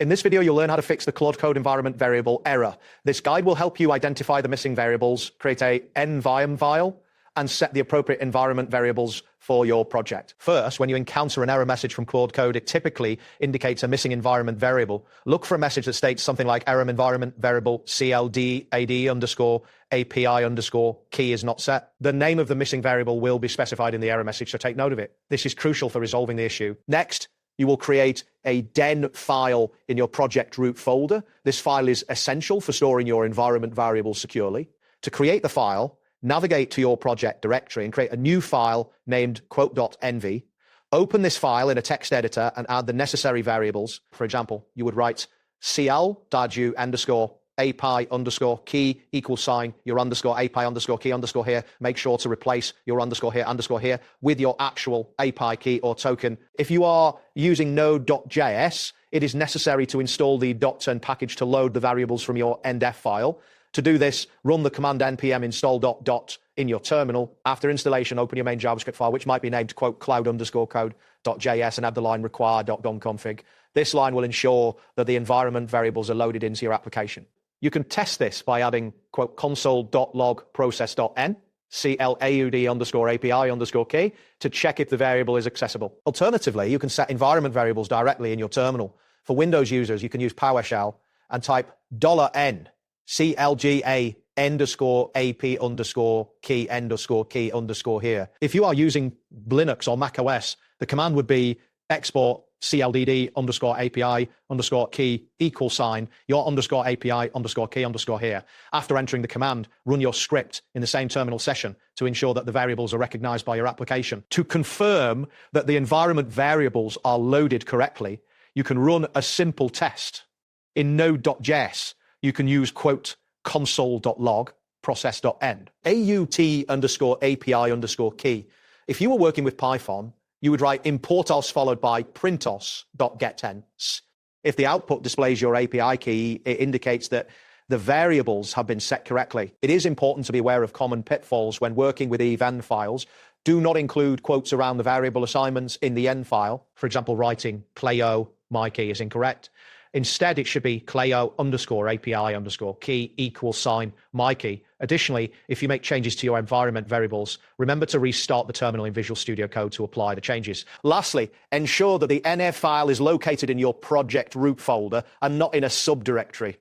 In this video, you'll learn how to fix the Claude Code environment variable error. This guide will help you identify the missing variables, create a environment file, and set the appropriate environment variables for your project. First, when you encounter an error message from Claude Code, it typically indicates a missing environment variable. Look for a message that states something like error environment variable CLDAD_API_key is not set. The name of the missing variable will be specified in the error message, so take note of it. This is crucial for resolving the issue. Next, you will create a den file in your project root folder. This file is essential for storing your environment variables securely. To create the file, navigate to your project directory and create a new file named quote.env. Open this file in a text editor and add the necessary variables. For example, you would write cl.u_API_key =, your _API_key_ here. Make sure to replace your _here with your actual API key or token. If you are using node.js, it is necessary to install the .turn package to load the variables from your endf file. To do this, run the command npm install dot in your terminal. After installation, open your main JavaScript file, which might be named quote cloud_code.js, and add the line require.config. This line will ensure that the environment variables are loaded into your application. You can test this by adding quote console.log process.n CLAUD_API_key to check if the variable is accessible. Alternatively, you can set environment variables directly in your terminal. For Windows users, you can use PowerShell and type $n CLGA_AP_key_key_ here. If you are using Linux or Mac OS, the command would be export CLDD_API_key =, your _API_key_ here. After entering the command, run your script in the same terminal session to ensure that the variables are recognized by your application. To confirm that the environment variables are loaded correctly, you can run a simple test. In node.js, you can use quote console.log process.n AUT_API_key. If you were working with Python, you would write importos followed by printos.getTense. If the output displays your API key, it indicates that the variables have been set correctly. It is important to be aware of common pitfalls when working with env files. Do not include quotes around the variable assignments in the end file. For example, writing Clayo myKey is incorrect. Instead, it should be Clayo_API_key =, myKey. Additionally, if you make changes to your environment variables, remember to restart the terminal in Visual Studio Code to apply the changes. Lastly, ensure that the NF file is located in your project root folder and not in a subdirectory.